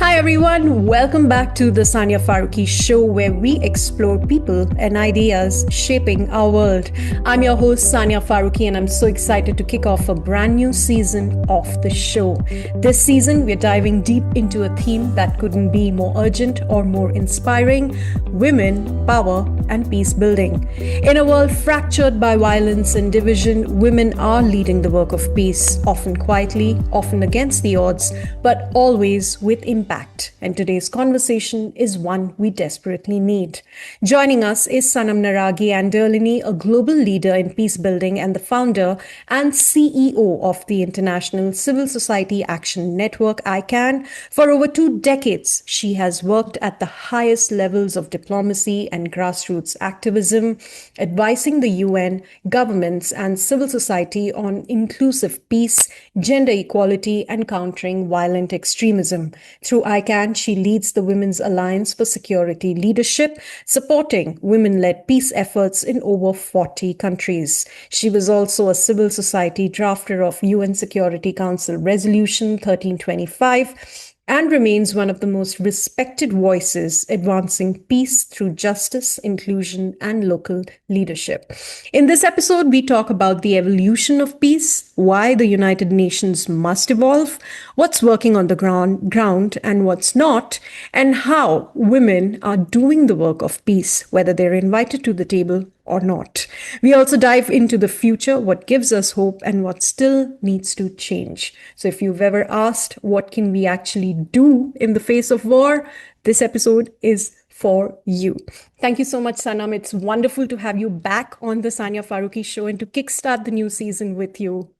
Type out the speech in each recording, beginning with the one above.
Hi everyone, welcome back to the Sania Farooqui Show where we explore people and ideas shaping our world. I'm your host Sania Farooqui and I'm so excited to kick off a brand new season of the show. This season we're diving deep into a theme that couldn't be more urgent or more inspiring: women, power and peace building. In a world fractured by violence and division, women are leading the work of peace, often quietly, often against the odds, but always with impact. And today's conversation is one we desperately need. Joining us is Sanam Naraghi Anderlini, a global leader in peace building and the founder and CEO of the International Civil Society Action Network, ICANN. For over 2 decades, she has worked at the highest levels of diplomacy and grassroots activism, advising the UN, governments, and civil society on inclusive peace, gender equality, and countering violent extremism. Through ICANN, she leads the Women's Alliance for Security Leadership, supporting women-led peace efforts in over 40 countries. She was also a civil society drafter of UN Security Council Resolution 1325 and remains one of the most respected voices advancing peace through justice, inclusion, and local leadership. In this episode, we talk about the evolution of peace, why the United Nations must evolve, what's working on the ground and what's not, and how women are doing the work of peace, whether they're invited to the table or not. We also dive into the future, what gives us hope and what still needs to change. So if you've ever asked what can we actually do in the face of war, this episode is for you. Thank you so much, Sanam. It's wonderful to have you back on the Sania Farooqui Show and to kickstart the new season with you.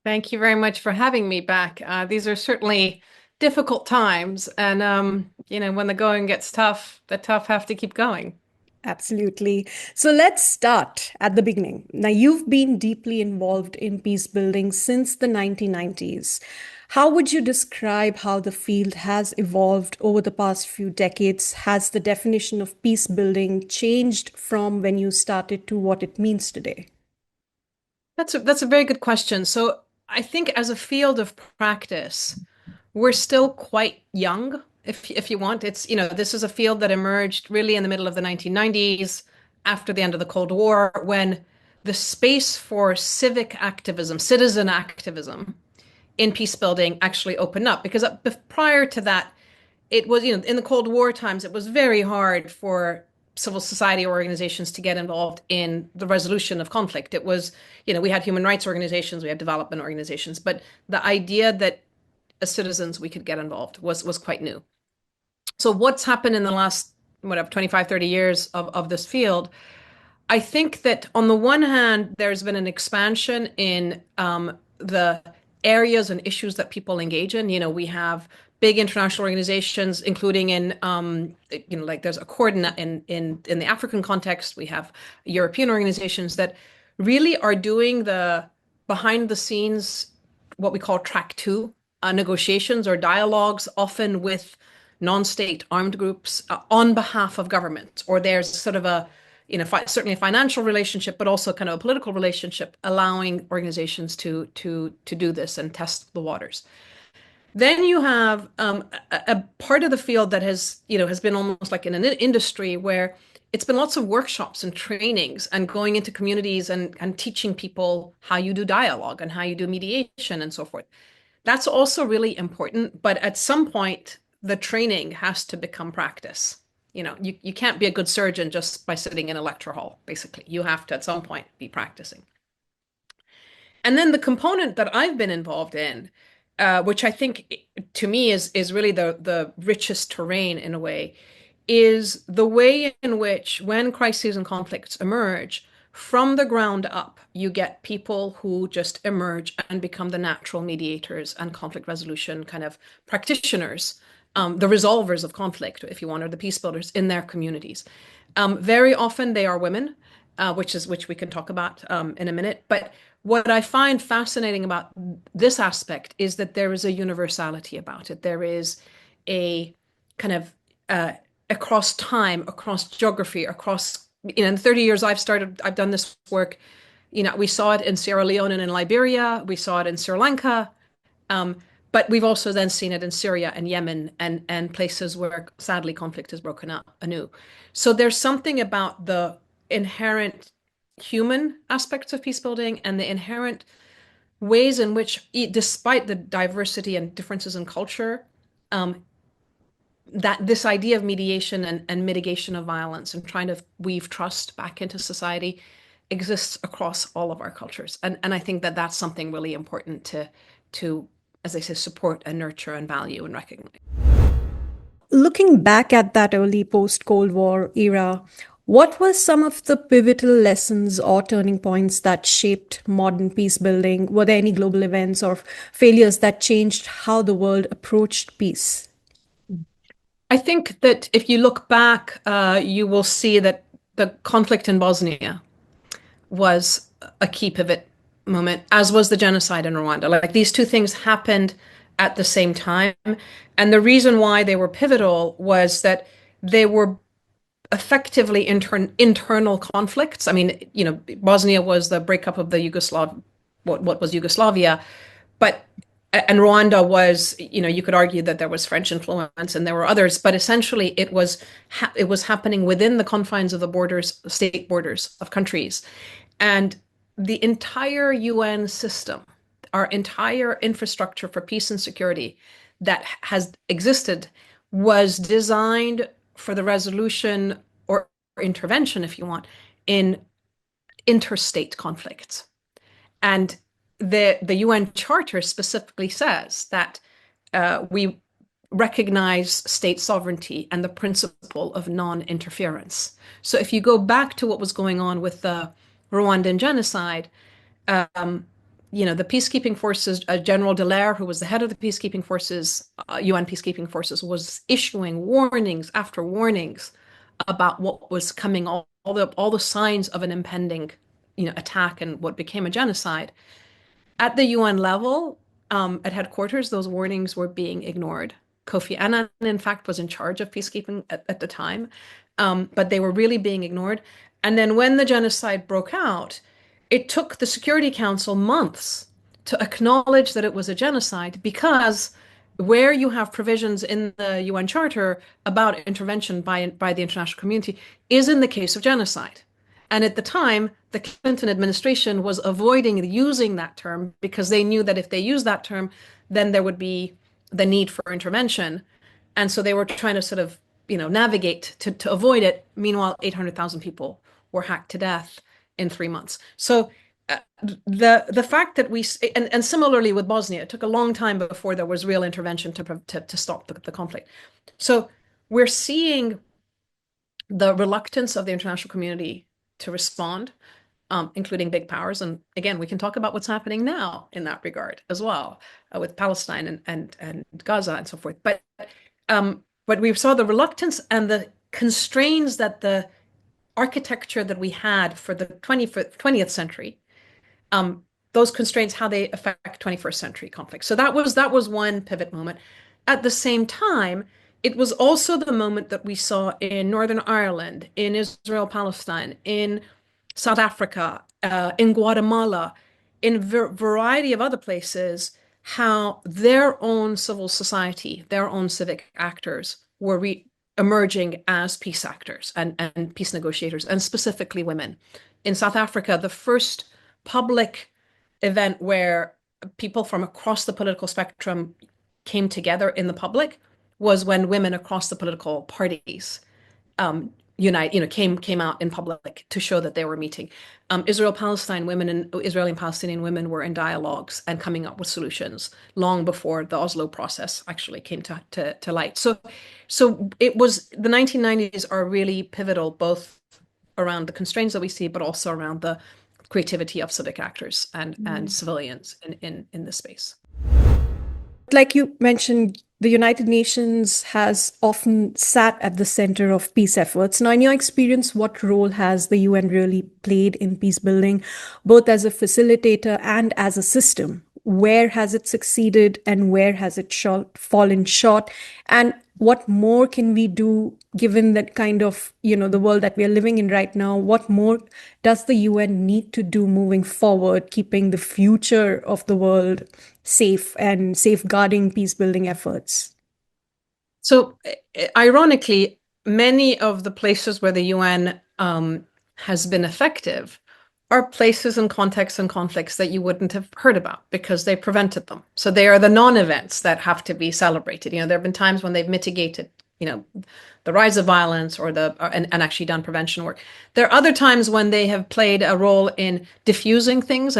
Thank you very much for having me back. These are certainly difficult times, and when the going gets tough, the tough have to keep going. Absolutely. So let's start at the beginning. Now, you've been deeply involved in peace building since the 1990s. How would you describe how the field has evolved over the past few decades? Has the definition of peace building changed from when you started to what it means today? That's a very good question. So I think as a field of practice, we're still quite young, if you want. This is a field that emerged really in the middle of the 1990s, after the end of the Cold War, when the space for civic activism, citizen activism in peace building actually opened up. Because prior to that, it was, in the Cold War times, it was very hard for civil society organizations to get involved in the resolution of conflict. It was, we had human rights organizations, we had development organizations, but the idea that as citizens we could get involved was quite new. So what's happened in the last, 25, 30 years of this field? I think that on the one hand, there's been an expansion in the areas and issues that people engage in. We have big international organizations, including in, like there's Accord in the African context. We have European organizations that really are doing the behind the scenes, what we call track two negotiations or dialogues, often with non-state armed groups on behalf of government, or there's sort of a certainly a financial relationship, but also kind of a political relationship, allowing organizations to do this and test the waters. Then you have a part of the field that has been almost like in an industry where it's been lots of workshops and trainings and going into communities and teaching people how you do dialogue and how you do mediation and so forth. That's also really important, but at some point, the training has to become practice. You can't be a good surgeon just by sitting in a lecture hall, basically. You have to, at some point, be practicing. And then the component that I've been involved in, which I think to me is really the richest terrain in a way, is the way in which when crises and conflicts emerge, from the ground up, you get people who just emerge and become the natural mediators and conflict resolution kind of practitioners, the resolvers of conflict, if you want, or the peace builders in their communities. Very often they are women, which we can talk about in a minute. But what I find fascinating about this aspect is that there is a universality about it. There is a kind of across time, across geography, across, in the 30 years I've done this work, we saw it in Sierra Leone and in Liberia, we saw it in Sri Lanka, But we've also then seen it in Syria and Yemen and places where sadly conflict has broken out anew. So there's something about the inherent human aspects of peace building and the inherent ways in which, despite the diversity and differences in culture, um, that this idea of mediation and mitigation of violence and trying to weave trust back into society exists across all of our cultures. And I think that that's something really important to, as I say, support and nurture and value and recognize. Looking back at that early post-Cold War era, what were some of the pivotal lessons or turning points that shaped modern peace building? Were there any global events or failures that changed how the world approached peace? I think that if you look back, you will see that the conflict in Bosnia was a key pivot moment, as was the genocide in Rwanda. Like these two things happened at the same time. And the reason why they were pivotal was that they were effectively internal conflicts. I mean, Bosnia was the breakup of the what was Yugoslavia, but and Rwanda was, you could argue that there was French influence and there were others, but essentially it was happening within the confines of the borders, state borders of countries. And the entire UN system, our entire infrastructure for peace and security that has existed was designed for the resolution or intervention, if you want, in interstate conflicts. And the UN Charter specifically says that we recognize state sovereignty and the principle of non-interference. So if you go back to what was going on with the Rwandan genocide, the peacekeeping forces, General Dallaire, who was the head of the peacekeeping forces, UN peacekeeping forces, was issuing warnings after warnings about what was coming, all the signs of an impending, attack and what became a genocide. At the UN level, at headquarters, those warnings were being ignored. Kofi Annan, in fact, was in charge of peacekeeping at the time, but they were really being ignored. And then when the genocide broke out, it took the Security Council months to acknowledge that it was a genocide, because where you have provisions in the UN Charter about intervention by the international community is in the case of genocide. And at the time, the Clinton administration was avoiding using that term because they knew that if they used that term, then there would be the need for intervention. And so they were trying to sort of, navigate to avoid it. Meanwhile, 800,000 people were hacked to death in 3 months. So the fact that and similarly with Bosnia, it took a long time before there was real intervention to stop the conflict. So we're seeing the reluctance of the international community to respond, including big powers. And again, we can talk about what's happening now in that regard as well, with Palestine and Gaza and so forth. But we saw the reluctance and the constraints that the architecture that we had for the 20th century, those constraints, how they affect 21st century conflict. So that was one pivot moment. At the same time, it was also the moment that we saw in Northern Ireland, in Israel, Palestine, in South Africa, in Guatemala, in a variety of other places, how their own civil society, their own civic actors were emerging as peace actors and peace negotiators, and specifically women. In South Africa, the first public event where people from across the political spectrum came together in the public was when women across the political parties came out in public to show that they were meeting. Israeli and Palestinian women were in dialogues and coming up with solutions long before the Oslo process actually came to light. So it was, the 1990s are really pivotal, both around the constraints that we see, but also around the creativity of civic actors and civilians in this space. Like you mentioned, the United Nations has often sat at the center of peace efforts. Now, in your experience, what role has the UN really played in peace building, both as a facilitator and as a system? Where has it succeeded and where has it fallen short? And what more can we do given that kind of, the world that we are living in right now? What more does the UN need to do moving forward, keeping the future of the world safe and safeguarding peace building efforts? So, ironically, many of the places where the UN has been effective are places and contexts and conflicts that you wouldn't have heard about because they prevented them. So they are the non-events that have to be celebrated. There have been times when they've mitigated, the rise of violence and actually done prevention work. There are other times when they have played a role in diffusing things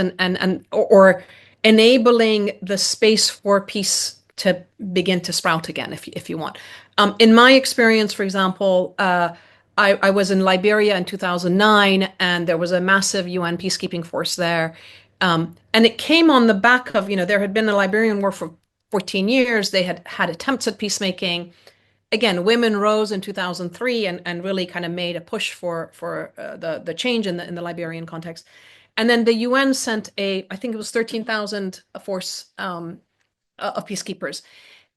or enabling the space for peace to begin to sprout again, if you want. In my experience, for example, I was in Liberia in 2009, and there was a massive UN peacekeeping force there. And it came on the back of, there had been a Liberian war for 14 years. They had had attempts at peacemaking. Again, women rose in 2003 and really kind of made a push for the change in the Liberian context. And then the UN sent I think it was 13,000 force of peacekeepers,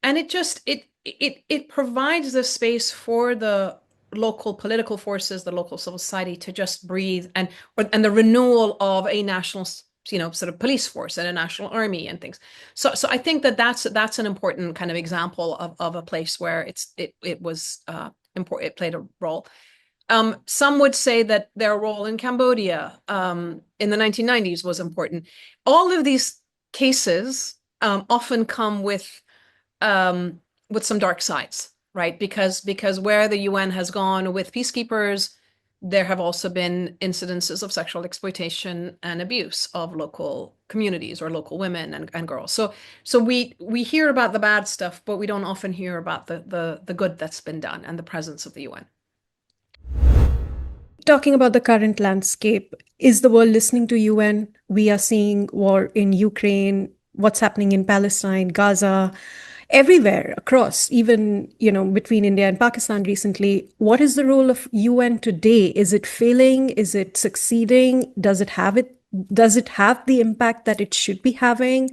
and it provides the space for the local political forces, the local civil society to just breathe, and the renewal of a national, sort of police force and a national army and things. So I think that's an important kind of example of a place where it was important. It played a role. Some would say that their role in Cambodia in the 1990s was important. All of these cases often come with some dark sides, right? Because where the UN has gone with peacekeepers, there have also been incidences of sexual exploitation and abuse of local communities or local women and girls. So we hear about the bad stuff, but we don't often hear about the good that's been done and the presence of the UN. Talking about the current landscape, is the world listening to UN? We are seeing war in Ukraine, what's happening in Palestine, Gaza, everywhere across, even, between India and Pakistan recently. What is the role of UN today? Is it failing? Is it succeeding? Does it have the impact that it should be having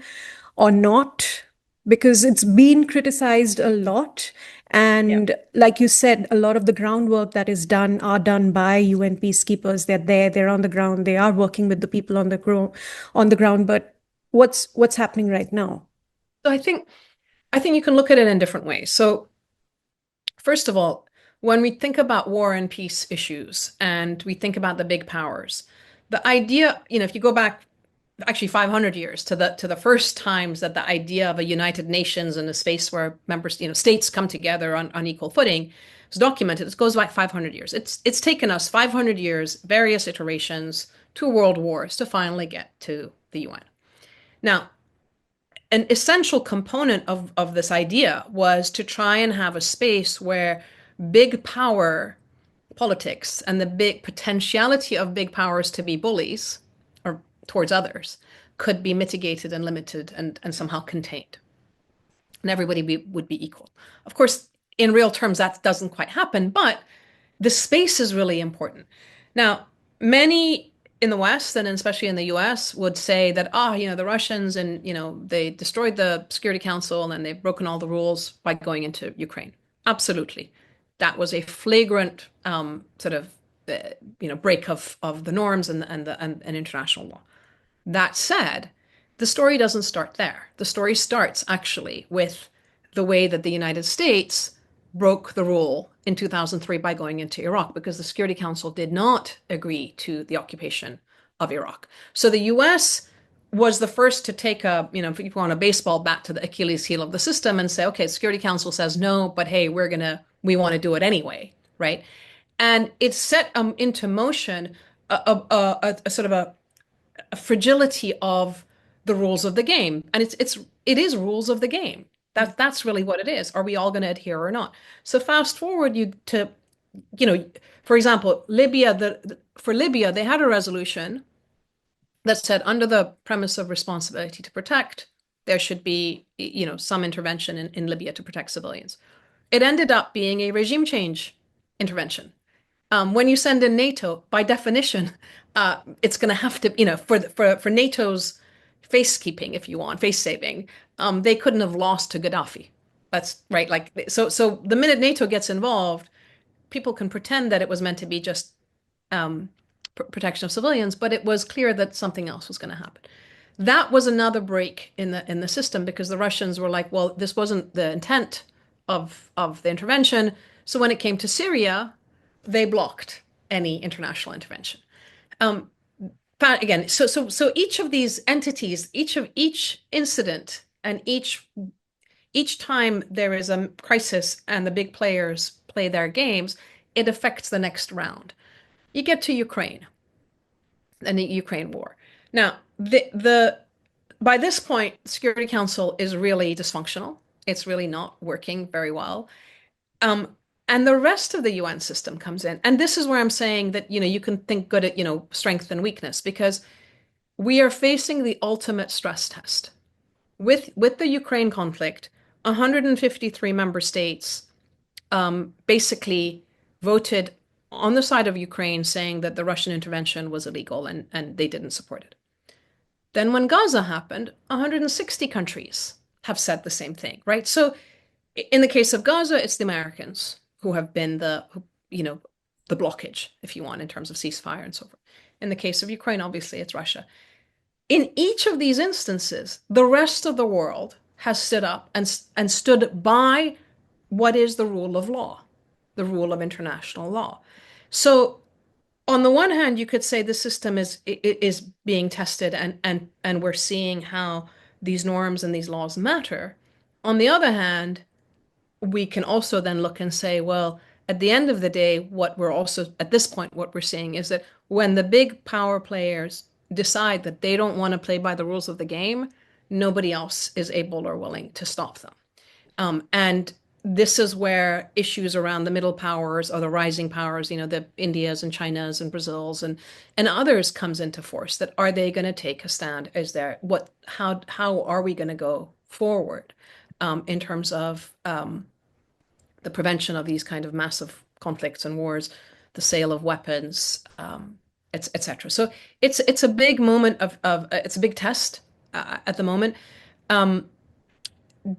or not? Because it's been criticized a lot. And like you said, a lot of the groundwork that is done are done by UN peacekeepers. They're there, they're on the ground, they are working with the people on the ground. But what's happening right now? So I think you can look at it in different ways. So first of all, when we think about war and peace issues and we think about the big powers, the idea, if you go back actually 500 years to the first times that the idea of a United Nations and a space where members, states come together on equal footing is documented. It goes back 500 years. It's taken us 500 years, various iterations, two world wars to finally get to the UN. Now, an essential component of this idea was to try and have a space where big power politics and the big potentiality of big powers to be bullies or towards others could be mitigated and limited and somehow contained. And everybody would be equal. Of course, in real terms, that doesn't quite happen, but the space is really important. Now, many in the West and especially in the US would say that, the Russians and, they destroyed the Security Council and they've broken all the rules by going into Ukraine. Absolutely. That was a flagrant sort of, break of the norms and international law. That said, the story doesn't start there. The story starts actually with the way that the United States broke the rule in 2003 by going into Iraq because the Security Council did not agree to the occupation of Iraq. So the US was the first to take if you want a baseball bat to the Achilles heel of the system and say, okay, the Security Council says no, but hey, we want to do it anyway, right? And it set into motion a sort of a fragility of the rules of the game. And it is rules of the game. That's really what it is. Are we all going to adhere or not? So fast forward for example, Libya, for Libya, they had a resolution that said under the premise of responsibility to protect, there should be, some intervention in Libya to protect civilians. It ended up being a regime change intervention. When you send in NATO, by definition, it's going to have to, for NATO's face keeping, if you want, face saving, they couldn't have lost to Gaddafi. That's right. So the minute NATO gets involved, people can pretend that it was meant to be just protection of civilians, but it was clear that something else was going to happen. That was another break in the system because the Russians were like, well, this wasn't the intent of the intervention. So when it came to Syria, they blocked any international intervention. Um, but again, so each of these entities, each incident, and each time there is a crisis and the big players play their games, it affects the next round. You get to Ukraine and the Ukraine war. Now, the by this point, the Security Council is really dysfunctional. It's really not working very well. Um, and the rest of the UN system comes in. And this is where I'm saying that, you can think good at, strength and weakness, because we are facing the ultimate stress test. With the Ukraine conflict, 153 member states basically voted on the side of Ukraine saying that the Russian intervention was illegal, and they didn't support it. Then when Gaza happened, 160 countries have said the same thing, right? So in the case of Gaza, it's the Americans who have been the blockage, if you want, in terms of ceasefire and so forth. In the case of Ukraine, obviously, it's Russia. In each of these instances, the rest of the world has stood up and stood by what is the rule of law, the rule of international law. So on the one hand, you could say the system is being tested, and we're seeing how these norms and these laws matter. On the other hand, we can also then look and say, well, at the end of the day, what we're also at this point, what we're seeing is that when the big power players decide that they don't want to play by the rules of the game, nobody else is able or willing to stop them. And this is where issues around the middle powers or the rising powers, the Indias and Chinas and Brazils and others comes into force. That are they going to take a stand? Is there how are we going to go forward in terms of the prevention of these kind of massive conflicts and wars, the sale of weapons, etc. So it's a big moment of it's a big test at the moment.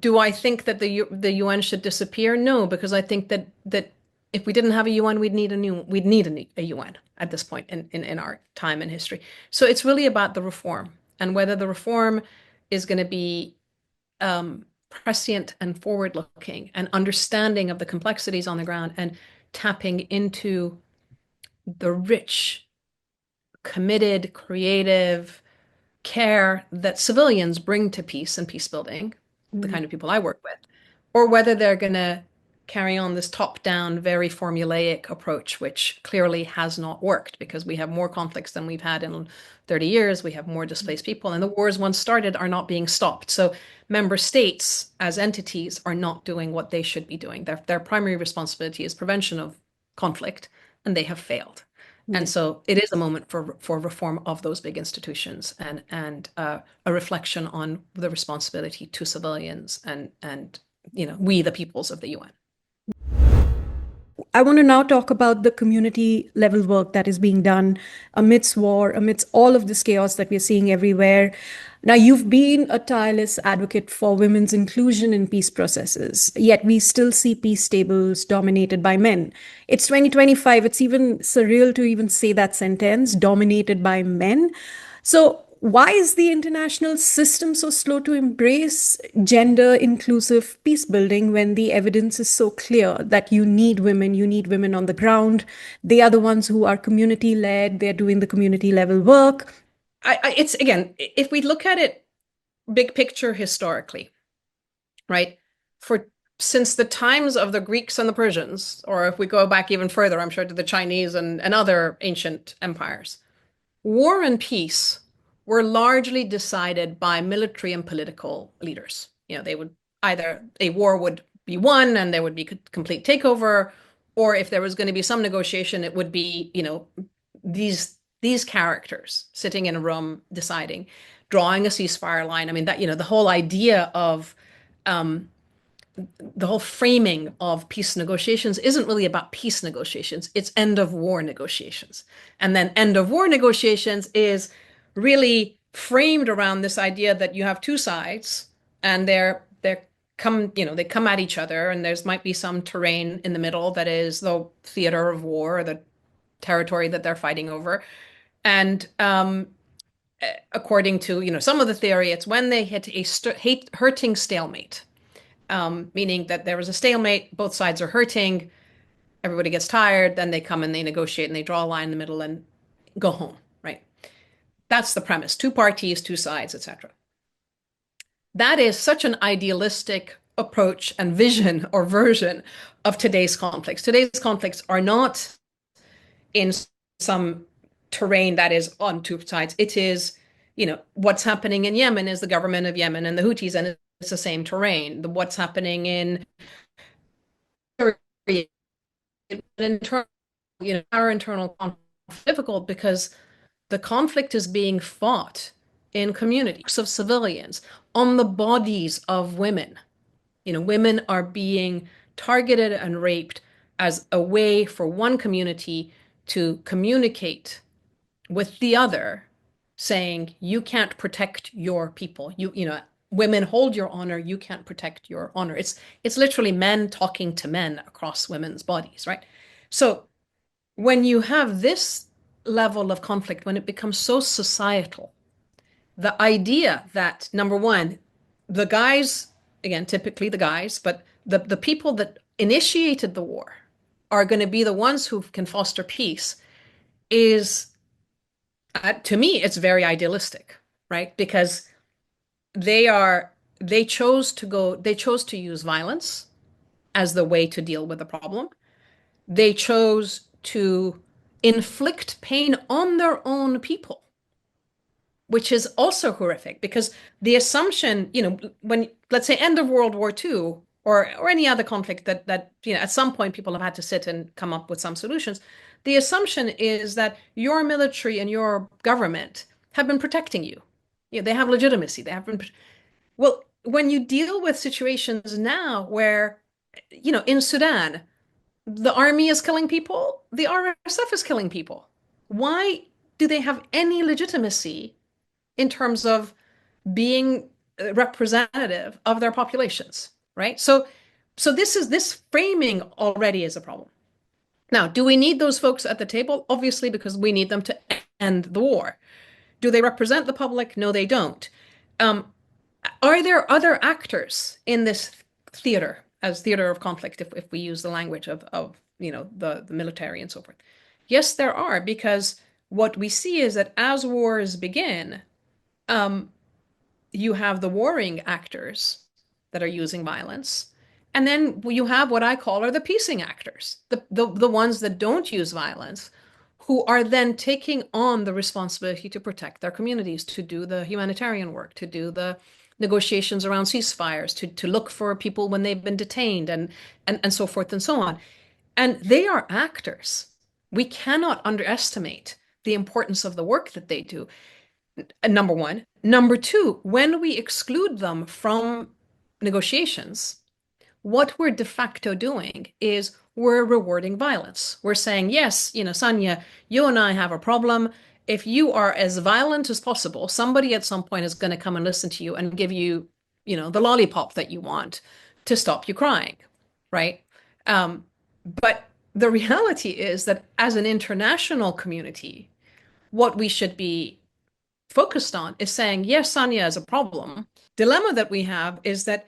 Do I think that the UN should disappear? No, because I think that if we didn't have a UN, we'd need a UN at this point in our time and history. So it's really about the reform, and whether the reform is going to be prescient and forward-looking and understanding of the complexities on the ground and tapping into the rich, committed, creative care that civilians bring to peace and peace building, the kind of people I work with, or whether they're going to carry on this top-down, very formulaic approach, which clearly has not worked because we have more conflicts than we've had in 30 years. We have more displaced people, and the wars once started are not being stopped. So member states as entities are not doing what they should be doing. Their primary responsibility is prevention of conflict, and they have failed. And so it is a moment for reform of those big institutions and a reflection on the responsibility to civilians and we the peoples of the UN. I want to now talk about the community level work that is being done amidst war, amidst all of this chaos that we're seeing everywhere. Now, you've been a tireless advocate for women's inclusion in peace processes, yet we still see peace tables dominated by men. It's 2025. It's even surreal to even say that sentence, dominated by men. So, why is the international system so slow to embrace gender inclusive peace building when the evidence is so clear that you need women on the ground? They are the ones who are community led, they're doing the community level work. It's again, if we look at it big picture historically, right? Since the times of the Greeks and the Persians, or if we go back even further, I'm sure to the Chinese and other ancient empires, war and peace were largely decided by military and political leaders. They would either a war would be won and there would be complete takeover, or if there was going to be some negotiation, it would be, these characters sitting in a room deciding, drawing a ceasefire line. I mean, that, the whole idea of the whole framing of peace negotiations isn't really about peace negotiations. It's end of war negotiations. And then end of war negotiations is really framed around this idea that you have two sides and they come at each other, and there's might be some terrain in the middle that is the theater of war, or the territory that they're fighting over. And according to, some of the theory, it's when they hit a hurting stalemate, meaning that there was a stalemate, both sides are hurting, everybody gets tired, then they come and they negotiate and they draw a line in the middle and go home, right? That's the premise. Two parties, two sides, etc. That is such an idealistic approach and vision or version of today's conflicts. Today's conflicts are not in some terrain that is on two sides. It is, what's happening in Yemen is the government of Yemen and the Houthis, and it's the same terrain. What's happening in Syria, internal, our internal conflict is difficult because the conflict is being fought in communities of civilians on the bodies of women. Women are being targeted and raped as a way for one community to communicate with the other, saying, you can't protect your people. Women hold your honor, you can't protect your honor. It's literally men talking to men across women's bodies, right? So when you have this level of conflict, when it becomes so societal, the idea that, number one, the guys, again, typically the guys, but the people that initiated the war are going to be the ones who can foster peace is, to me, it's very idealistic, right? Because they are, they chose to use violence as the way to deal with the problem. They chose to inflict pain on their own people, which is also horrific because the assumption, when, let's say, end of World War II or any other conflict that at some point people have had to sit and come up with some solutions, the assumption is that your military and your government have been protecting you. They have legitimacy. They have been, well, when you deal with situations now where, in Sudan, the army is killing people, the RSF is killing people. Why do they have any legitimacy in terms of being representative of their populations, right? So this framing already is a problem. Now, do we need those folks at the table? Obviously, because we need them to end the war. Do they represent the public? No, they don't. Are there other actors in this theater, as theater of conflict, if we use the language of the military and so forth? Yes, there are, because what we see is that as wars begin, you have the warring actors that are using violence. And then you have what I call are the peacing actors, the ones that don't use violence, who are then taking on the responsibility to protect their communities, to do the humanitarian work, to do the negotiations around ceasefires, to look for people when they've been detained and so forth and so on. And they are actors. We cannot underestimate the importance of the work that they do. Number one. Number two, when we exclude them from negotiations, what we're de facto doing is we're rewarding violence. We're saying, yes, Sania, you and I have a problem. If you are as violent as possible, somebody at some point is going to come and listen to you and give you, the lollipop that you want to stop you crying, right? But the reality is that as an international community, what we should be focused on is saying, yes, Sania is a problem. Dilemma that we have is that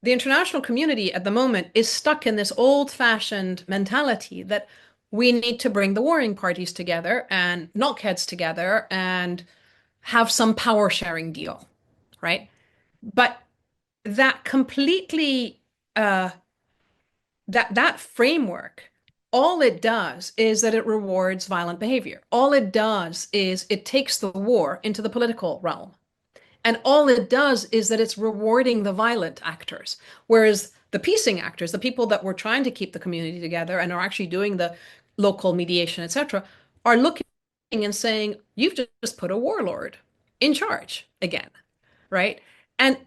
the international community at the moment is stuck in this old-fashioned mentality that we need to bring the warring parties together and knock heads together and have some power sharing deal, right? But that completely that framework, all it does is that it rewards violent behavior. All it does is it takes the war into the political realm. And all it does is that it's rewarding the violent actors, whereas the peacing actors, the people that were trying to keep the community together and are actually doing the local mediation, etc., are looking and saying, you've just put a warlord in charge again, right? And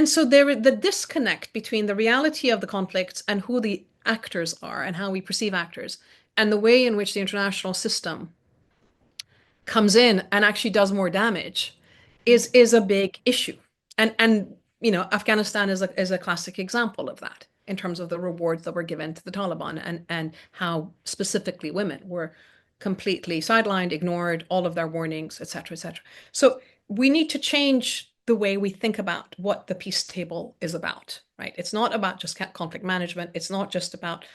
so there the disconnect between the reality of the conflicts and who the actors are and how we perceive actors and the way in which the international system comes in and actually does more damage is a big issue. And Afghanistan is a classic example of that in terms of the rewards that were given to the Taliban and how specifically women were completely sidelined, ignored, all of their warnings, et cetera, et cetera. So we need to change the way we think about what the peace table is about, right? It's not about just conflict management. It's not just about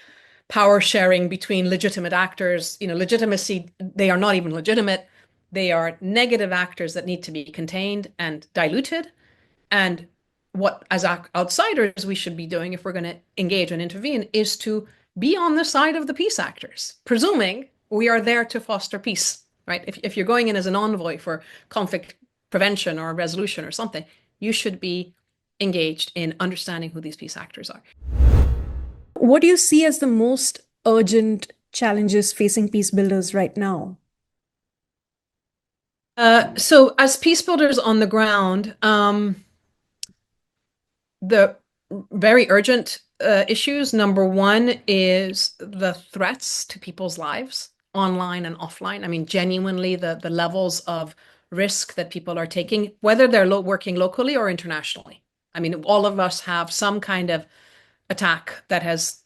power sharing between legitimate actors. Legitimacy, they are not even legitimate. They are negative actors that need to be contained and diluted. And what, as outsiders, we should be doing if we're going to engage and intervene is to be on the side of the peace actors, presuming we are there to foster peace, right? If you're going in as an envoy for conflict prevention or resolution or something, you should be engaged in understanding who these peace actors are. What do you see as the most urgent challenges facing peace builders right now? So as peace builders on the ground, the very urgent issues, number one is the threats to people's lives, online and offline. I mean, genuinely, the levels of risk that people are taking, whether they're working locally or internationally. I mean, all of us have some kind of attack that has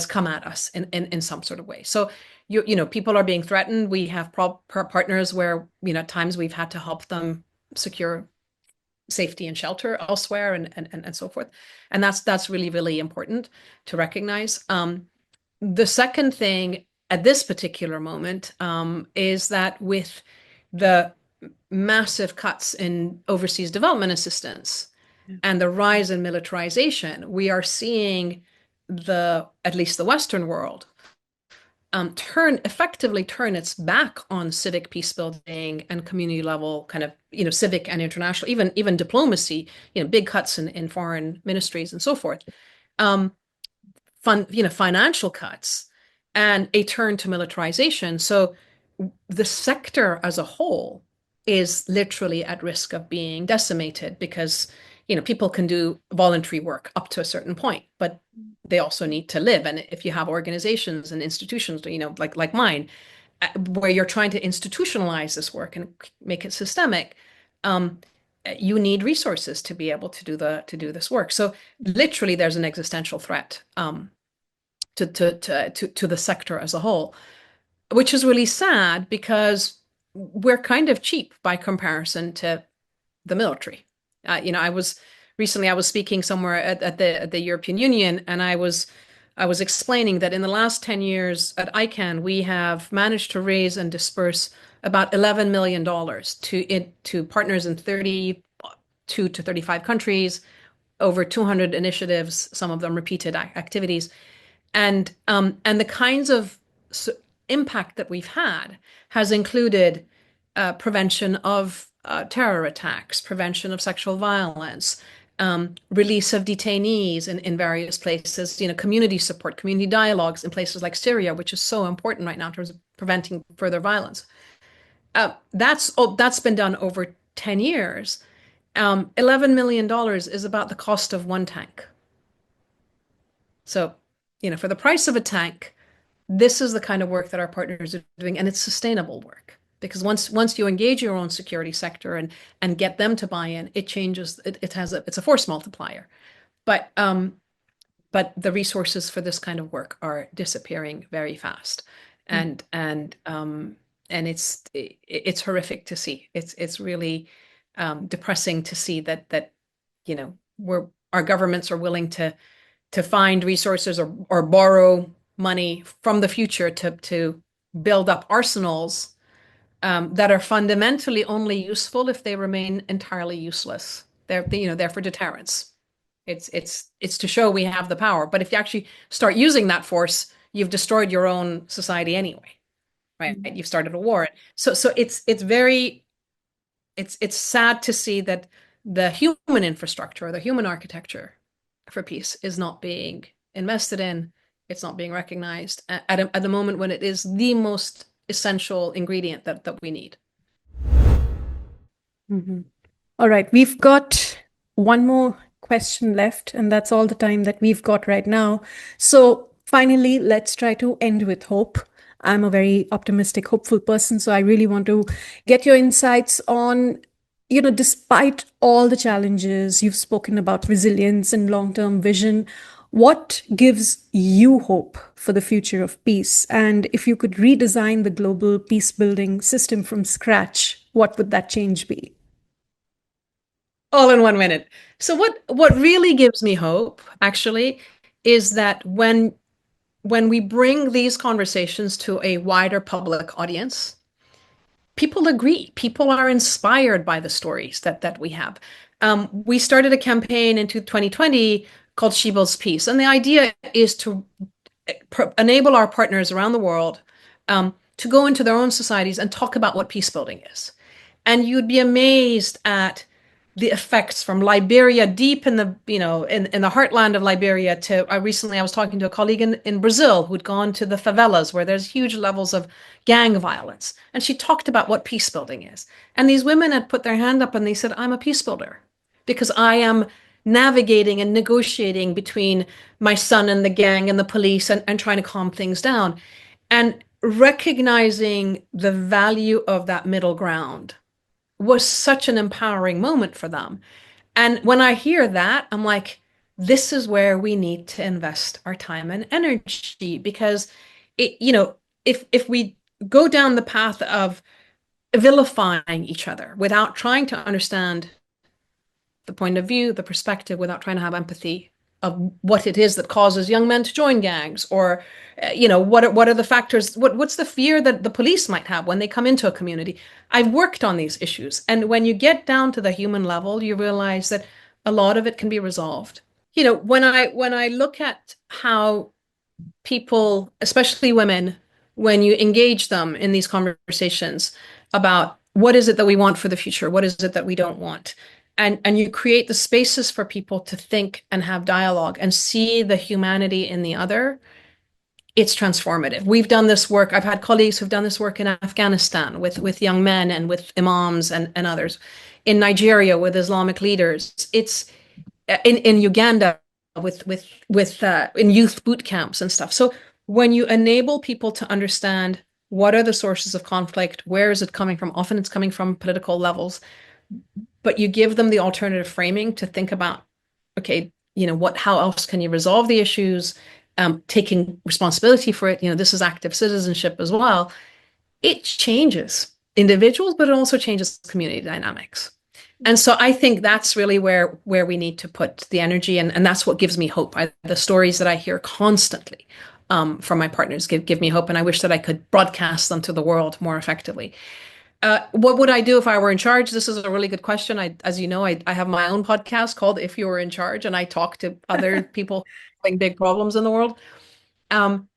come at us in some sort of way. So people are being threatened. We have partners where at times we've had to help them secure safety and shelter elsewhere and so forth. And that's really, really important to recognize. The second thing at this particular moment is that with the massive cuts in overseas development assistance and the rise in militarization, we are seeing at least the Western world effectively turn its back on civic peace building and community level kind of civic and international, even diplomacy, big cuts in foreign ministries and so forth, financial cuts, and a turn to militarization. So the sector as a whole is literally at risk of being decimated because people can do voluntary work up to a certain point, but they also need to live. And if you have organizations and institutions, like mine, where you're trying to institutionalize this work and make it systemic, you need resources to be able to do this work. So literally, there's an existential threat to the sector as a whole, which is really sad because we're kind of cheap by comparison to the military. I was speaking somewhere at the European Union, and I was explaining that in the last 10 years at ICANN, we have managed to raise and disperse about $11 million to partners in 32 to 35 countries, over 200 initiatives, some of them repeated activities, and the kinds of impact that we've had has included prevention of terror attacks, prevention of sexual violence, release of detainees in various places, community support, community dialogues in places like Syria, which is so important right now in terms of preventing further violence. That's been done over 10 years. $11 million is about the cost of one tank. So, for the price of a tank, this is the kind of work that our partners are doing, and it's sustainable work. Because once you engage your own security sector and get them to buy in, it changes. It's a force multiplier, but the resources for this kind of work are disappearing very fast, and it's horrific to see. It's really depressing to see that our governments are willing to find resources or borrow money from the future to build up arsenals that are fundamentally only useful if they remain entirely useless. They're for deterrence. It's to show we have the power. But if you actually start using that force, you've destroyed your own society anyway, right? Mm-hmm. You've started a war. So it's sad to see that the human infrastructure or the human architecture for peace is not being invested in. It's not being recognized at the moment when it is the most essential ingredient that we need. Mm-hmm. All right, we've got one more question left, and that's all the time that we've got right now. So finally, let's try to end with hope. I'm a very optimistic, hopeful person, so I really want to get your insights on, despite all the challenges, you've spoken about resilience and long-term vision. What gives you hope for the future of peace? And if you could redesign the global peace building system from scratch, what would that change be? All in 1 minute. So what really gives me hope, actually, is that when we bring these conversations to a wider public audience, people agree. People are inspired by the stories that we have. We started a campaign into 2020 called She Builds Peace, and the idea is to enable our partners around the world to go into their own societies and talk about what peace building is. And you'd be amazed at the effects from Liberia, deep in the in the heartland of Liberia, to recently I was talking to a colleague in Brazil who'd gone to the favelas where there's huge levels of gang violence, and she talked about what peace building is. And these women had put their hand up and they said, "I'm a peace builder because I am navigating and negotiating between my son and the gang and the police, and trying to calm things down." And recognizing the value of that middle ground was such an empowering moment for them. And when I hear that, I'm like, this is where we need to invest our time and energy, because if we go down the path of vilifying each other without trying to understand the point of view, the perspective, without trying to have empathy of what it is that causes young men to join gangs, or what are the factors, what's the fear that the police might have when they come into a community. I've worked on these issues, and when you get down to the human level, you realize that a lot of it can be resolved. When I look at how people, especially women, when you engage them in these conversations about what is it that we want for the future, what is it that we don't want, and you create the spaces for people to think and have dialogue and see the humanity in the other, it's transformative. We've done this work. I've had colleagues who've done this work in Afghanistan with young men and with imams and others, in Nigeria with Islamic leaders. It's in Uganda with in youth boot camps and stuff. So when you enable people to understand what are the sources of conflict, where is it coming from? Often it's coming from political levels, but you give them the alternative framing to think about, okay, how else can you resolve the issues, taking responsibility for it. This is active citizenship as well. It changes individuals, but it also changes community dynamics. And so I think that's really where we need to put the energy, and that's what gives me hope. The stories that I hear constantly from my partners give me hope, and I wish that I could broadcast them to the world more effectively. What would I do if I were in charge? This is a really good question. As you know, I have my own podcast called If You Were in Charge, and I talk to other people having big problems in the world. Um,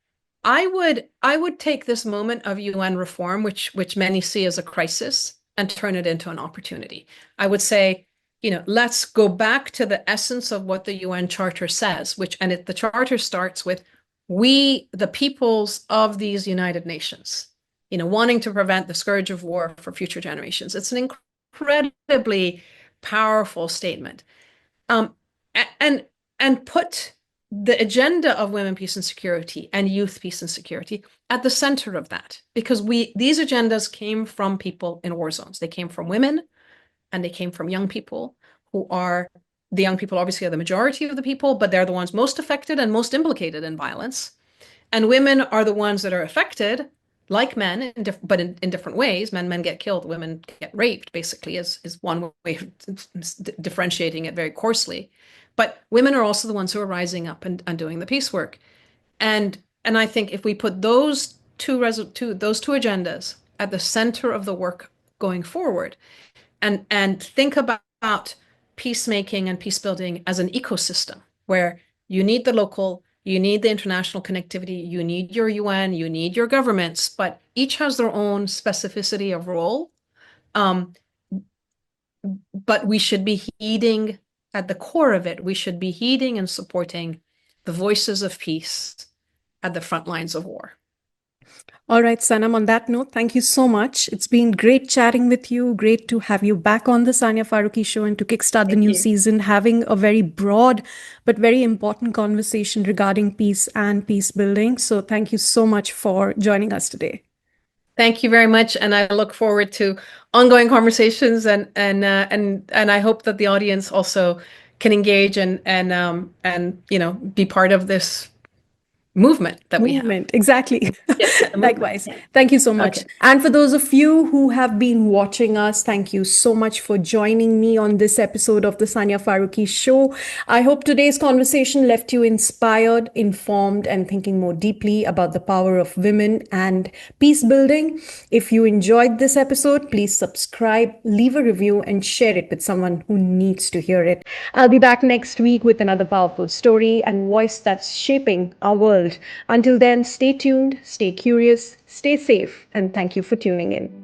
I would take this moment of UN reform, which many see as a crisis, and turn it into an opportunity. I would say, let's go back to the essence of what the UN Charter says, the Charter starts with, we, the peoples of these United Nations, wanting to prevent the scourge of war for future generations. It's an incredibly powerful statement. Um, and and put the agenda of women, peace and security, and youth, peace and security at the center of that, because these agendas came from people in war zones. They came from women, and they came from young people, who are the young people obviously are the majority of the people, but they're the ones most affected and most implicated in violence. And women are the ones that are affected, like men, but in different ways. Men get killed, women get raped, basically, is one way of differentiating it very coarsely. But women are also the ones who are rising up and doing the peace work. And I think if we put those those two agendas at the center of the work going forward, and think about peacemaking and peace building as an ecosystem where you need the local, you need the international connectivity, you need your UN, you need your governments, but each has their own specificity of role. Um, but we should be heeding, at the core of it, we should be heeding and supporting the voices of peace at the front lines of war. All right, Sanam, on that note, thank you so much. It's been great chatting with you. Great to have you back on the Sania Farooqui Show, and to kickstart the new season, having a very broad but very important conversation regarding peace and peace building. So thank you so much for joining us today. Thank you very much, and I look forward to ongoing conversations, and I hope that the audience also can engage and be part of this movement that we have. Movement, exactly. Yes, the movement. Likewise. Thank you so much. Okay. And for those of you who have been watching us, thank you so much for joining me on this episode of the Sania Farooqui Show. I hope today's conversation left you inspired, informed, and thinking more deeply about the power of women and peace building. If you enjoyed this episode, please subscribe, leave a review, and share it with someone who needs to hear it. I'll be back next week with another powerful story and voice that's shaping our world. Until then, stay tuned, stay curious, stay safe, and thank you for tuning in.